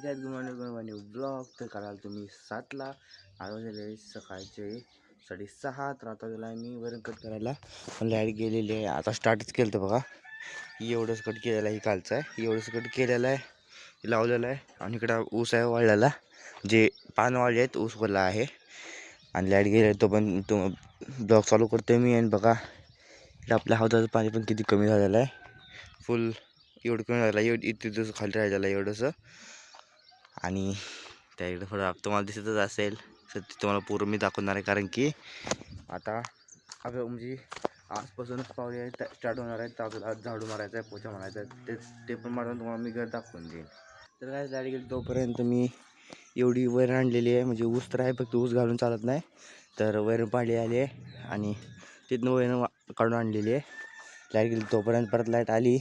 काय गुमाने ब्लॉग तर कराल तुम्ही 7ला. आज वाजले सकाळचे 6:30. तर आता गेला मी वरून कट करायला, पण लाईट गेलेली आहे. आता स्टार्टच केलं तर बघा, एवढंच कट केलेलं आहे. कालचं आहे एवढंच कट केलेलं आहे, लावलेलं आहे. आणि इकडं ऊस आहे वाळलेला, जे पान वाळले आहेत ऊस वरला आहे. आणि लाईट गेले तो पण तो ब्लॉग चालू करतोय मी. आणि बघा इकडं आपल्या हौदाचं पाणी पण किती कमी झालेलं आहे. फुल एवढं कमी झालं आहे, इथे दिवस खाली राहिलेलं आहे एवढंसं. आणि त्या इकडं थोडं तुम्हाला दिसतच असेल, तर तुम्हाला पूर्ण मी दाखवणार आहे. कारण की आता आपलं म्हणजे आजपासूनच पावले स्टार्ट होणार आहेत. तर आपल्याला झाडू मारायचं आहे, पोछा मारायचा आहे. ते पण मारून तुम्हाला मी घर दाखवून देईन. तर काय लाईट गेली तोपर्यंत मी एवढी वैरण आणलेली आहे. म्हणजे ऊस तर आहे, फक्त ऊस घालून चालत नाही. तर वैरण पाडली आली आहे आणि तिथनं वैरण काढून आणलेली आहे. लाईट गेली तोपर्यंत परत लाईट आली,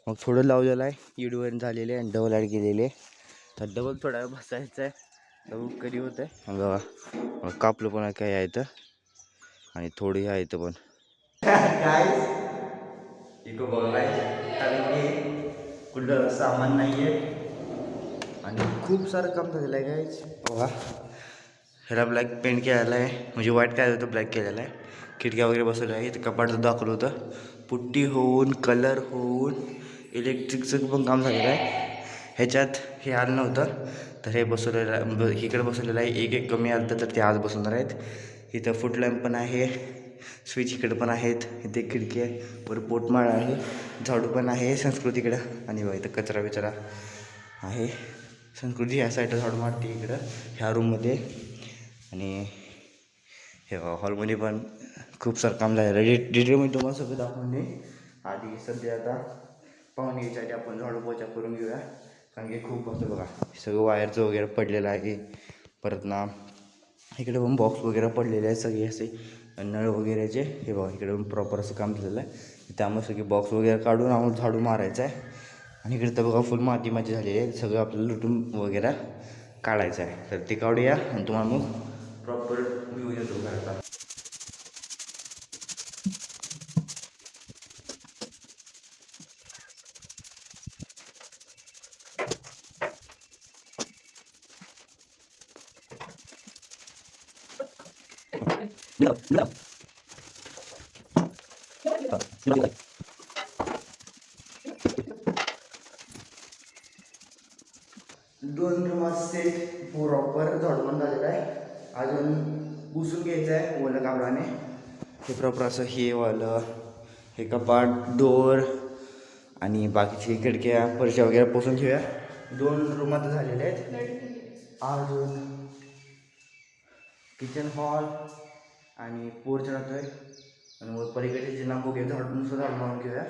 मग थोडं लावलेलं आहे. एवढी वैरण झालेली आहे आणि डबल लाईट गेलेली आहे. तर डबल थोडा वेळ बसायचं आहे, डबल कधी होतं आहे. बघा कापलं पण काय आहे इथं, आणि थोडी आहे इथं पण काय इको बघाय. कारण की कुठलं सामान नाही आहे आणि खूप सारं काम झालेलं आहे. गाईज बघा, ह्याला ब्लॅक पेंट केलेला आहे, म्हणजे व्हाईट काय होतं ब्लॅक केलेला आहे. खिडक्या वगैरे बसवल्या आहे. इथं कपाटचं दाखवलं होतं, पुट्टी होऊन कलर होऊन इलेक्ट्रिकचं पण काम झालेलं आहे. ह्याच्यात हे आलं नव्हतं, तर हे बसवलेलं इकडे बसवलेलं आहे. एक कमी आलं तर ते आज बसवणार आहेत. इथं फुट लॅम्प पण आहे, स्विच इकडे पण आहेत. इथे खिडकी आहे, वर पोटमाळ आहे, झाडू पण आहे संस्कृतीकडं. आणि बघा इथं कचरा बिचरा आहे. संस्कृती ह्या साईडला झाडू मारते इकडं ह्या रूममध्ये. आणि हे हॉलमध्ये पण खूप सारं काम झालं आहे. डिटेलमध्ये तुम्हाला सगळं दाखवून दे. आधी सध्या आता पाहुणे यायच्यासाठी आपण झाडू पोचा करून घेऊया, कारण की खूप होतं बघा. सगळं वायरचं वगैरे पडलेलं आहे. परत ना इकडे पण बॉक्स वगैरे पडलेले आहे सगळे असे, नळ वगैरेचे. हे बघा इकडे पण प्रॉपर असं काम झालेलं आहे. त्यामुळे सगळे बॉक्स वगैरे काढून आम्हाला झाडू मारायचं आहे. आणि इकडे तर बघा फुल माती झालेली आहे. सगळं आपल्याला लुटून वगैरे काढायचं आहे. तर ते काढूया आणि तुम्हाला मग प्रॉपर व्ह्यू येतो घराचा. दोन रूमात सेट प्रॉपर झाडून झालेलं आहे. अजून पुसून घ्यायचं आहे ओलं कापडाने. हे प्रॉपर असं हे वालं हे कपाट डोअर आणि बाकीची खिडक्या फरशा वगैरे पुसून घेऊया. 2 रूमात झालेले आहेत. अजून किचन हॉल आणि पोर्च राहतोय. आणि वर पलीकडे जे नांबू घे झाडून झाडून मारून घेऊया.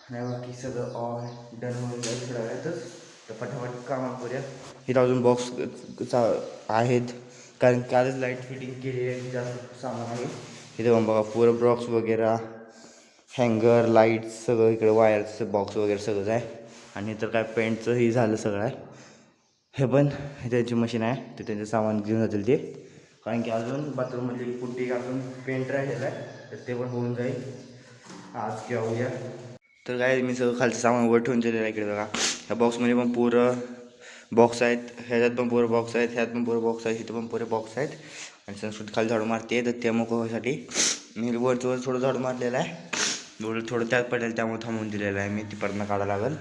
नाही बाकी सगळं ऑल डन होऊन जाईल थोड्या वेळातच. तर फटाफट कामं करूया. इथं अजून बॉक्स आहेत, कारण कालच लाईट फिटिंग केली आहे. जास्त सामान आहे इथे पण बघा. पुरं बॉक्स वगैरे, हँगर, लाईट सगळं इकडे, वायरचं बॉक्स वगैरे सगळंच आहे. आणि तर काय पेंटचंही झालं सगळं आहे. हे पण त्यांची मशीन आहे, ते त्यांचं सामान घेऊन जातील ते. कारण की अजून बाथरूममधली पुट्टी अजून पेंट राहिलेलं आहे, तर ते पण होऊन जाईल आज किंवा उद्या. तर काय मी सगळं खालचं सामान वर ठेवून दिलेलं आहे. इकडे बघा ह्या बॉक्समध्ये पण पुरं बॉक्स आहेत, ह्याच्यात पण पुरं बॉक्स आहेत, ह्यात पण पुरं बॉक्स आहेत, इथं पण पुरे बॉक्स आहेत. आणि संस्कृत खाली झाडू मारते, तर त्या मोकळ्यासाठी मी वरचं थोडं झाडू मारलेलं आहे. थोडं त्यात पडेल त्यामुळे थांबवून दिलेलं आहे मी. ती परत काढायला लागेल.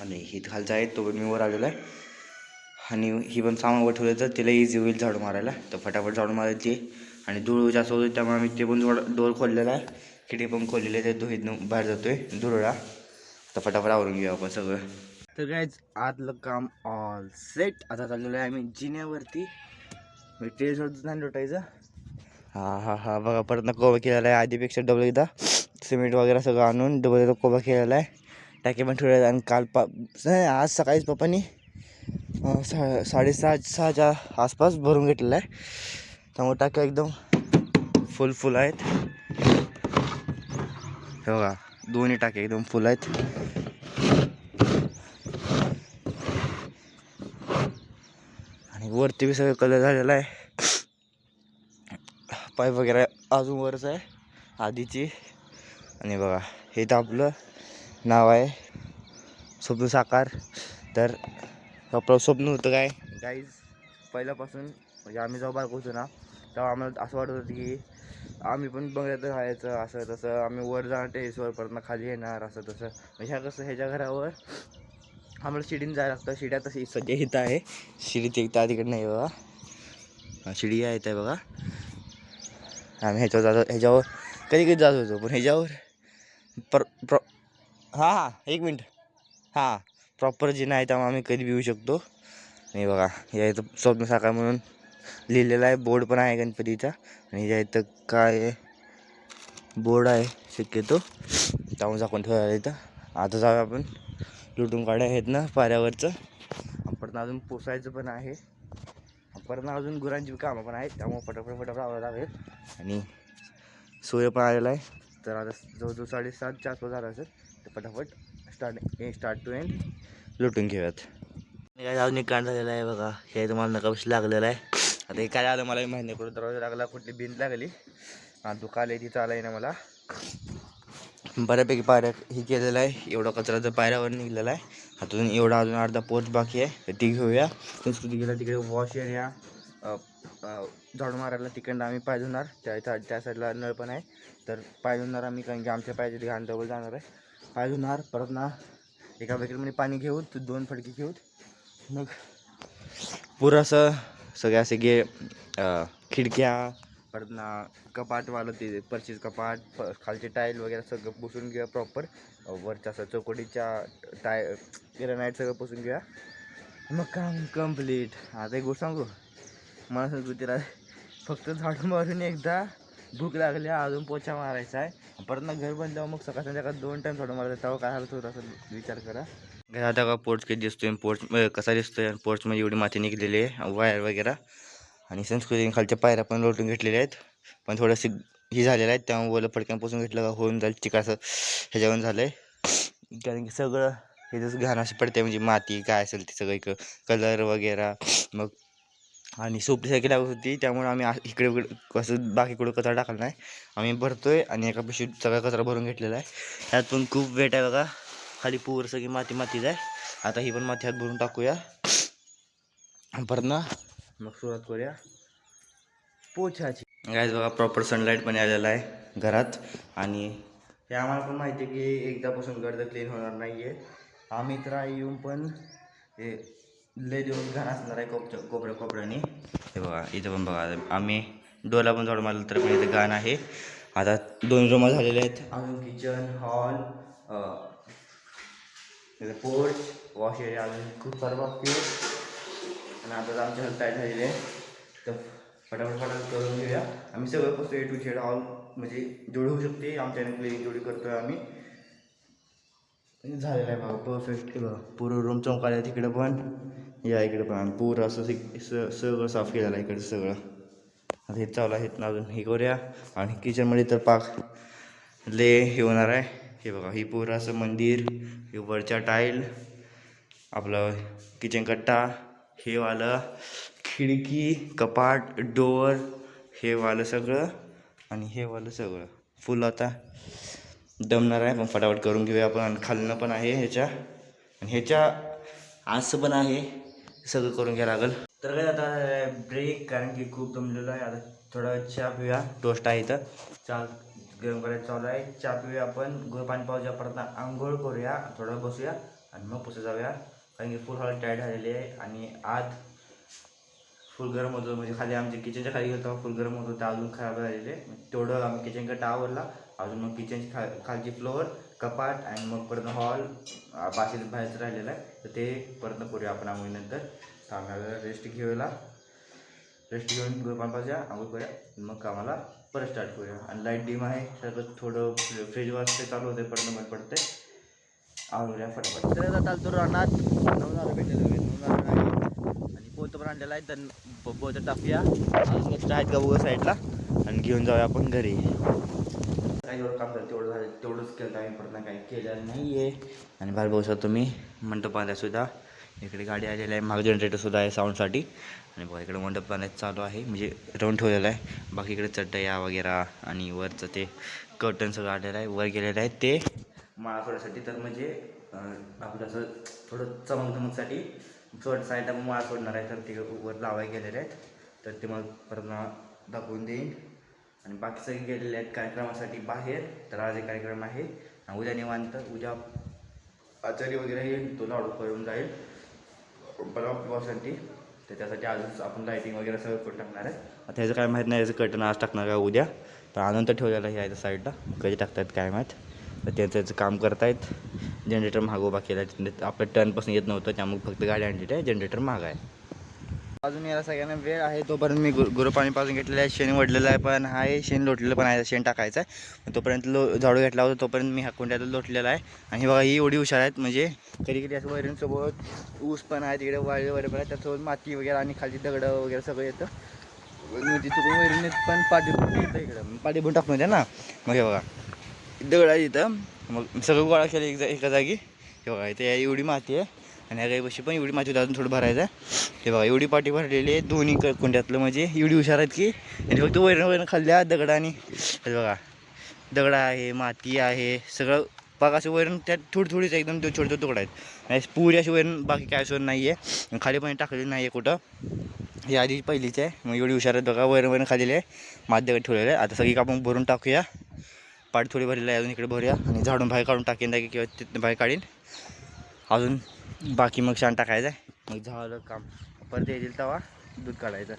आणि ही खालचं आहे तो मी वर आलेला आहे. आणि ही पण सामान वर ठेवलं तर तिला इझी होईल झाडू मारायला. तर फटाफट झाडू मारायची. आणि धूळ जास्त होतो त्यामुळे आम्ही ते पण डोर खोललेला आहे, खिडकी पण खोललेले आहे. ते धुळीतून बाहेर जातोय धुरळा. तर फटाफट आवरून घेऊ आपण सगळं. तर कायच आतलं काम ऑल सेट. आता चाललेलं आहे आम्ही जिन्यावरती. टेरेसवरच नाही लोटायचं. हा बघा परत ना कोबा केलेला आहे. आधीपेक्षा डबल एकदा सिमेंट वगैरे सगळं आणून डबल एकदा कोबा केलेला आहे. टाकी पण ठेवलेला आहे. आणि काल आज सकाळीच पप्पानी 6:30-6च्या आसपास भरून घेतलेला आहे. त्यामुळे टाक्या एकदम फुल आहेत. हे बघा दोन्ही टाके एकदम फुल आहेत. आणि वरती बी सगळं कलर झालेला आहे. पाईप वगैरे अजून वरच आहे आधीची. आणि बघा हे तर आपलं नाव आहे स्वप्न साकार. तर आपलं स्वप्न होतं काय गाईज पहिल्यापासून, म्हणजे आम्ही जेव्हा बारक होतो ना तेव्हा आम्हाला असं वाटत होतं की आम्ही पण बंगल्यात राहायचं, असं तसं, आम्ही वर जाणार टेरेसवर, परत खाली येणार, असं तसं. ह्या कसं ह्याच्या घरावर आम्हाला शिडीने जायला लागतं. शिड्या तशी सध्या इथं आहे, शिडीची इथं तिकडे नाही बघा, शिडी आहे इथं बघा. आम्ही ह्याच्यावर कधी कधी जात होतो, पण ह्याच्यावर हां 1 मिनिट, हां प्रॉपर जे नाही त्यामुळे आम्ही कधी येऊ शकतो. नाही बघा, या इथं स्वप्न साकार म्हणून लिहिलेलं आहे, बोर्ड पण आहे गणपतीचा. आणि या इथं काय बोर्ड आहे शक्यतो त्यामुळे झाकून ठेवायला इथं. आता जाऊया आपण, लुटून काढ्या आहेत ना पाऱ्यावरचं, परत अजून पोसायचं पण आहे, परत अजून गुरांची कामं पण आहेत, त्यामुळे फटाफट आवडायला लागेल. आणि सूर्य पण आलेला आहे, तर आता जवळजवळ 7:30च्या आसपास झाला असेल, तर फटाफट स्टार्ट टू एंड लुटून घेऊयात. अजून एक कांड झालेला आहे बघा, हे तुम्हाला नकाशी लागलेलं आहे. आता हे काय आलं मला माहिती नाही, कुठं दरवाजा लागला, कुठली भिंत लागली, दुखाले ती चालाय ना मला. बऱ्यापैकी पायऱ्या हे केलेलं आहे, एवढा कचरा जर पायऱ्यावर निघलेला आहे. हातून एवढा अजून अर्धा पोच बाकी आहे, तर ती घेऊया. संस्कृती गेला तिकडे वॉश एरिया, झाडू मारायला तिकडनं आम्ही पाय धुणार, त्या साईडला नळ पण आहे, तर पाय धुणार आम्ही, कारण की आमच्या पायाची घाण डबल जाणार आहे. पाय धुणार, परत ना एका बकेटमध्ये पाणी घेऊन 2 फडकी घेऊन मग पुरं असं सगळे असे खिडक्या, परत ना कपाटवालं ते परचीज कपाट, खालचे टाईल वगैरे सगळं पुसून घेऊया प्रॉपर. वरच्या असं चौकटीच्या ग्रेनाईट सगळं पुसून घेऊया, मग काम कम्प्लीट. आता एक गोष्ट सांगू, मला संस्कृतीला फक्त झाडू मारून एकदा भूक लागली, अजून पोछा मारायचा आहे, परत ना घर बनल्यावर मग सकाळ संध्याकाळ 2 टाईम झाडू मारायचा, तेव्हा काय हालत होतं असं विचार करा. आता का पोर्च किती दिसतोय, पोर्च कसा दिसतोय, पोर्चमध्ये एवढी माती निघलेली आहे, वायर वगैरे. आणि संस्कृतीने खालच्या पायऱ्या पण लोटून घेतलेल्या आहेत, पण थोडंसे ही झालेलं आहे, त्यामुळे ओलं फडक्यांपासून घेतलं का होऊन जाईल चिकासं ह्याच्यावर झालं आहे. कारण की सगळं हे जसं घाण अशी पडते, म्हणजे माती काय असेल ते सगळं कलर वगैरे. मग आणि सोपीसारखी लागत होती, त्यामुळे आम्ही इकडे कसं बाकी कुठं कचरा टाकला नाही, आम्ही भरतोय आणि एका पिशवीत सगळा कचरा भरून घेतलेला आहे. त्यात पण खूप वेट आहे बघा, खाली पूर सगळी मातीच आहे. आता ही पण माती हात भरून टाकूया, परत ना मग सुरुवात करूया पोछाची. गाईज बघा, प्रॉपर सनलाईट पण आलेला आहे घरात, आणि हे आम्हाला पण माहिती आहे की एकदापासून घर तर क्लीन होणार नाही आहे. आम्ही तर येऊन पण हे लय दिवस घाण असणार आहे कोपऱ्याने. हे बघा इथं पण बघा, आम्ही डोला पण झाडू मारलं तर पण इथं घाण आहे. आता 2 रूम झालेले आहेत, अजून kitchen, hall, porch, wash area अजून खूप सारं बाकी आहे. आणि आता आमच्या हात काय झालेले आहे, तर फटाफट करून घेऊया. आम्ही सगळं कसं A to Z ऑल, म्हणजे जेवढी होऊ शकते आमच्याने क्लिनिंग जेवढी करतोय आम्ही. झालेलं आहे बघा परफेक्ट. बघा पूर्ण रूम चौकाला, तिकडं पण या इकडे पण पूर्ण असं सगळं साफ केलेलं आहे इकडे सगळं. आता हे चालू आहेत ना, अजून हे करूया. आणि किचनमध्ये तर पाक हे होणार आहे. हे बघा, ही पूर्ण असं मंदिर, हे वरच्या टाईल, आपलं किचन कट्टा, हे वालं खिडकी, कपाट, डोअर, हे वालं सगळं आणि हे वालं सगळं फुल आता दमणार आहे, पण फटाफट करून घेऊया आपण. आणि खालनं पण आहे ह्याच्या, आणि ह्याच्या असं पण आहे, सगळं करून घ्यायला लागेल. तर काय आता ब्रेक, कारण की खूप दमलेलं आहे. आता थोडा चहा पिऊया, टोस्ट आहे इथं, चहा गरम करायचं चालू आहे, चहा पिऊया आपण, गोड पाणी पाहूया, परत आंघोळ करूया, थोडं बसूया आणि मग पुढे जाऊया. कारण की फुल हॉल टाईट झालेली आहे, आणि आत फुल गरम होतं, म्हणजे खाली आमच्या किचनच्या खाली गेलो फुल गरम होतं, ते अजून खराब झालेले. तेवढं आम्ही किचन कट्टा आवरला, अजून मग किचनची खालची फ्लोअर, कपाट, आणि मग परत हॉल बाहेरचं राहिलेलं आहे, तर ते परत करूया आपण आंघोळीनंतर. तर आम्हाला रेस्ट घेऊन गोपान पाहिजे, आंघोळ करूया, मग कामाला परत स्टार्ट करूया. आणि लाईट डिम आहे, सगळं थोडं फ्रीज वाजते चालू होते, परत बंद पडते. आवडूया फटाफट. तर आता चालतो रानात, 9 भेटलेलं आहे, आणि पोतं पण आणलेलं आहे, तर पोतं टाकूया. अजून एक्स्ट्रा आहेत का बघा साईडला, आणि घेऊन जाऊया आपण घरी. काही एवढं काम झालं तेवढं झालं, तेवढंच केलं आम्ही, परत काही केलेलं नाही आहे. आणि बाहेर बघू शकतो तुम्ही मंडप बांधायसुद्धा, इकडे गाडी आलेली आहे, माग जनरेटरसुद्धा आहे साऊंडसाठी. आणि बघा इकडे मंडप बांधायचं चालू आहे, म्हणजे राऊंड ठेवलेलं आहे. बाकी इकडे चटया वगैरे आणि वरचं ते कर्टन सगळं आलेलं आहे, वर गेलेलं आहे ते माळा सोडण्यासाठी. तर म्हणजे आपलं असं थोडं चमकदमकसाठी थोडं साईडला माळा सोडणार आहे, तर ते वर लावायला गेलेले आहेत. तर ते मग परत दाखवून देईन. आणि बाकी सगळे गेलेले आहेत कार्यक्रमासाठी बाहेर. तर आज एक कार्यक्रम आहे, उद्या निवांत. उद्या आचार्य वगैरे येईल, तो लाडू करून जाईल ब्लॉगसाठी. तर त्यासाठी आजच आपण लाईटिंग वगैरे सगळं करून टाकणार आहे. आता ह्याचं काय माहीत नाही, याचं कटन आज टाकणार का उद्या, तर आनंतर ठेवलेलं आहे याच्या साईडला. कधी टाकतायत काय माहीत. तर त्याचं काम करतायत. जनरेटर महाग उभा केला आहे, आपल्या टर्नपासून येत नव्हतं, त्यामुळे फक्त गाडी आणली आहे. जनरेटर महाग आहे. अजून याला सगळ्यांना वेळ आहे, तोपर्यंत मी गुरु पाणी पाजून घेतलेलं आहे. शेण वडलेलं आहे पण आहे, शेण लोटलेलं पण आहे, शेण टाकायचं आहे. तोपर्यंत झाडू घेतला होता, तोपर्यंत मी हाकुंड्यात लोटलेला आहे. आणि बघा ही एवढी हुशार आहेत, म्हणजे कधी कधी असं वैरणसोबत ऊस पण आहे, तिकडे वाळे वगैरे पण आहे, त्यासोबत माती वगैरे आणि खाली दगडं वगैरे सगळं येतं. ती चुकून वैरणीत पण पाठीभून येतं, इकडं पाठीभून टाकून द्या ना. मग हे बघा दगड आहे इथं, मग सगळं गोळा केलं एका जागी. हे बघा इथे एवढी माती आहे, आणि ह्या गाईपाशी पण एवढी माती अजून थोडं भरायचं आहे. हे बघा एवढी पाठी भरलेली आहे दोन्ही कुंड्यातलं, म्हणजे एवढी हुशार आहेत की. आणि फक्त वैरण खाल्ल्या दगड, आणि हे बघा दगड आहे, माती आहे, सगळं बघा. असं वैरण त्यात थोडी थोडीच एकदम छोटे छोटे तुकडं आहेत, आणि पुरी अशी वैरण बाकी काय सोय नाही आहे. खाली पण टाकलेली नाही आहे कुठं. ही आधी पहिलीच आहे. मग एवढी हुशार आहेत बघा. वैरण खाल्लेली आहे, माती दगड ठेवलेलं आहे. आता सगळी आपण भरून टाकूया. पाठ थोडी भरलेली आहे, अजून इकडे भरूया. आणि झाडून बाहेर काढून टाकेन किंवा तिथं बाहेर काढीन अजून. बाकी मग शान टाकायचं आहे. मग झालं काम. परत येतील तेव्हा दूध काढायचं.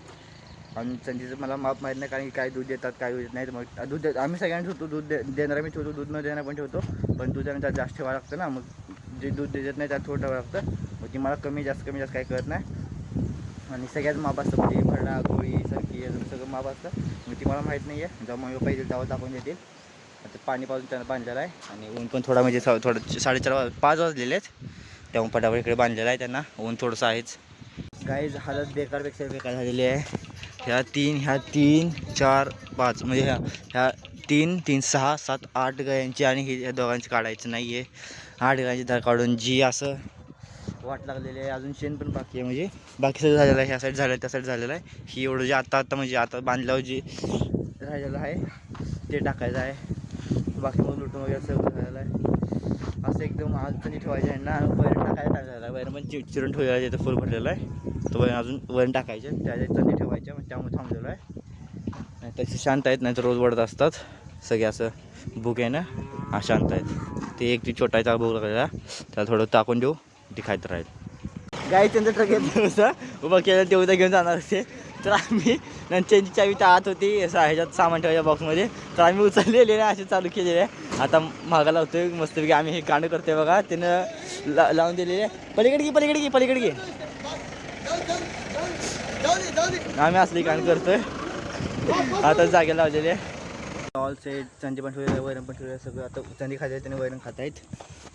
आणि संजीचं मला माप माहीत नाही, कारण की काय दूध देतात काय दूध देत नाही. मग दूध आम्ही सगळ्यांना ठेवतो, दूध देणारा मी ठेवतो, दूध न देणारा पण ठेवतो. पण दूध त्यात जास्त ठेवावं लागतं ना, मग जे दूध देत नाही त्यात थोडं ठेवावं लागतं. मग ती मला कमी जास्त काय कळत नाही. आणि सगळ्याच माप असतं, म्हणजे भरडा गोळी सरकी अजून सगळं माप असतं. मग ती मला माहीत नाही आहे. जेव्हा मग पाहिजे तेव्हा दाखवून देतील. आता पाणी पाजून त्यांना बांधलेलं आहे, आणि ऊन पण थोडा, म्हणजे थोडं 4:30-5 वाजलेले आहेत, त्यामुळे पटापट इकडे बांधलेलं आहे. त्यांना ऊन थोडंसं आहेच. गाईज हालत बेकारपेक्षा बेकार झालेली आहे. ह्या 3, 4, 5 म्हणजे ह्या 3, 6, 7, 8 गायांची, आणि ह्या दोघांची काढायचं नाही आहे. 8 गायांची धार काढून जी असं वाट लागलेली आहे. अजून शेण पण बाकी आहे, म्हणजे बाकी सगळं झालेलं आहे. ह्या साईड झालं आहे, त्या साईड झालेलं आहे. ही एवढं जे आता म्हणजे आता बांधल्यावर जे राहिलेलं आहे ते टाकायचं आहे. बाकी मग लुटून वगैरे सगळं झालेलं आहे. असं एकदम अडचणी ठेवायचं आहे ना. वैरण टाकायला टाकायला आहे, वैरण पण चिरून ठेवायला आहे, तिथं फुल भरलेलं आहे. तो वैरण अजून वैरण टाकायचे, त्याच्या चंदी ठेवायच्या, मग त्यामुळे थांबलेलं आहे. नाही तसे शांत आहेत, नाही तर रोज वडत असतात सगळे. असं भूक आहे ना, हा शांत आहेत. ते एक ती छोटाचा भूक लागलेला, त्याला थोडं टाकून देऊ, ती खायचं राहील. गाई त्यांचं ट्रक येतं उभं केलं, ते उद्या घेऊन जाणार असते. तर आम्ही त्यांची चावी तर आत होती ह्याच्यात सामान ठेवायच्या बॉक्समध्ये, तर आम्ही उचललेले आहे, असे चालू केलेले आहे. आता मागा लावतोय मस्तपैकी. आम्ही हे कांड करतोय बघा, त्यानं लावून दिलेले आहे. पलीकडे घे. आम्ही असली कांड करतोय. आता जागेला लावलेले आहे. ऑल सेट चंदी पण ठेवलेलं आहे, वैरण पण ठेवलेलं आहे, सगळं. आता चंदी खाते त्याने वैरण खात आहेत.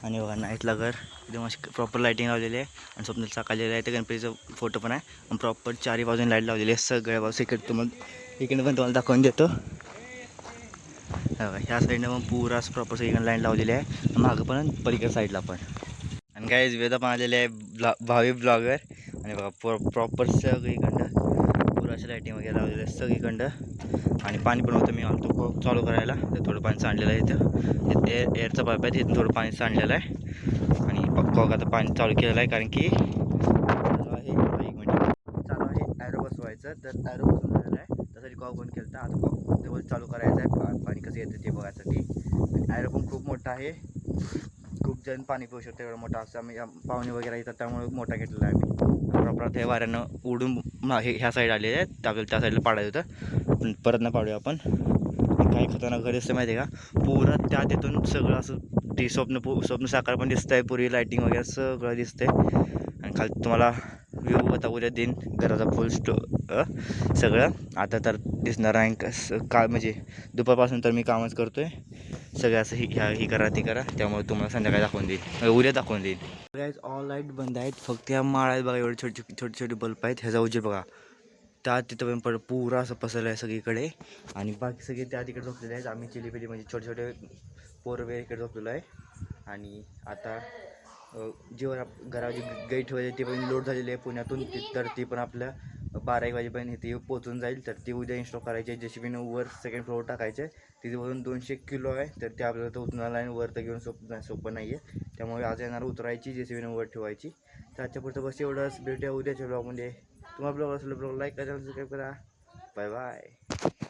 आणि बघा नाईटला घर एकदम अशी प्रॉपर लाईटिंग लावलेली आहे. आणि स्वप्नाला साकारलेलं आहे. ते गणपतीचा फोटो पण आहे. आणि प्रॉपर 4 बाजूने लाईट लावलेली आहे सगळ्या बाजू. इकडे इकडे पण तुम्हाला दाखवून देतो. ह्या साईडनं मग पुरा प्रॉपर सगळीकडे लाईट लावलेली आहे, मागं पण पलीकडे साईडला पण. आणि काय वेदा पण आलेले आहे भावी ब्लॉगर. आणि बघा प्रॉपर सगळीकडं पुरा अशी लाईटिंग वगैरे लावलेली आहे सगळीकडं. आणि पाणी पण होतं, मी आलतो कॉक चालू करायला, तर थोडं पाणी सांडलेलं आहे इथं. एअरचा पाईप आहे, तिथून थोडं पाणी सांडलेलं आहे. आणि कॉक आता पाणी चालू केलेलं आहे, कारण की चालू आहे 1 मिनिट चालू आहे ॲरो बसवायचं. तर ॲरो बसवून झालेलं आहे, त्यासाठी कॉक बंद केलं. तर आता कॉक तेवढं चालू करायचं आहे, पाणी कसं येतं ते बघायसाठी. आणि ॲरो पण खूप मोठा आहे, खूप जण पाणी पिऊ शकतो एवढं मोठा. असं आम्ही पाहुणे वगैरे येतात, त्यामुळे मोठा घेतलेला आहे आम्ही. प्रॉपर ते वाऱ्यानं उडून ह्या साईड आलेले आहेत, आपल्याला त्या साईडला पाडायचं होतं, पण परत न पाडूया आपण. काही खतरनाक घर दिसतं माहिती आहे का, पुरा त्या तिथून सगळं असं ते स्वप्न साकार पण दिसतं आहे, पुरी लाईटिंग वगैरे सगळं दिसतंय. आणि खाली तुम्हाला व्ह्यू आता उद्या देईन घराचा फुल सगळं. आता तर दिसणार आहे का, म्हणजे दुपारपासून तर मी कामच करतो आहे सगळं असं. ही करा ती करा, त्यामुळे तुम्हाला संध्याकाळी दाखवून देईल, उद्या दाखवून देईल. गाईज ऑल लाईट बंद आहेत, फक्त ह्या माळ्यात बघा एवढे छोटे बल्ब आहेत. ह्याचा उजेड बघा, त्या तिथं पण पुरा असं पसरलं आहे सगळीकडे. आणि बाकी सगळे त्या तिकडे झोपलेले आहेत. आम्ही चिलीपिली म्हणजे छोटे पोरवे इकडे झोपलेलो आहे. आणि आता जेव्हा घराची गाई ठेवायची ती पण लोड झालेली आहे पुण्यातून, तर ती पण आपल्या 12-1 वाजेपर्यंत इथे पोचून जाईल. तर ती उद्या इन्स्टॉल करायची. JCBनं वर सेकंड फ्लोअर टाकायचे. तिथे वरून 200 किलो आहे. तर ते आपल्याला तर उतरायला आणि वर तर घेऊन सोपं नाही आहे. त्यामुळे आज येणार उतरायची, JCBनं वर ठेवायची. तर आजच्या पुढचं बस एवढंच. भेटूया उद्याच्या ब्लॉगमध्ये. तुम्हाला ब्लॉग असेल ब्लॉग लाईक करा, सबस्क्राईब करा. Bye bye.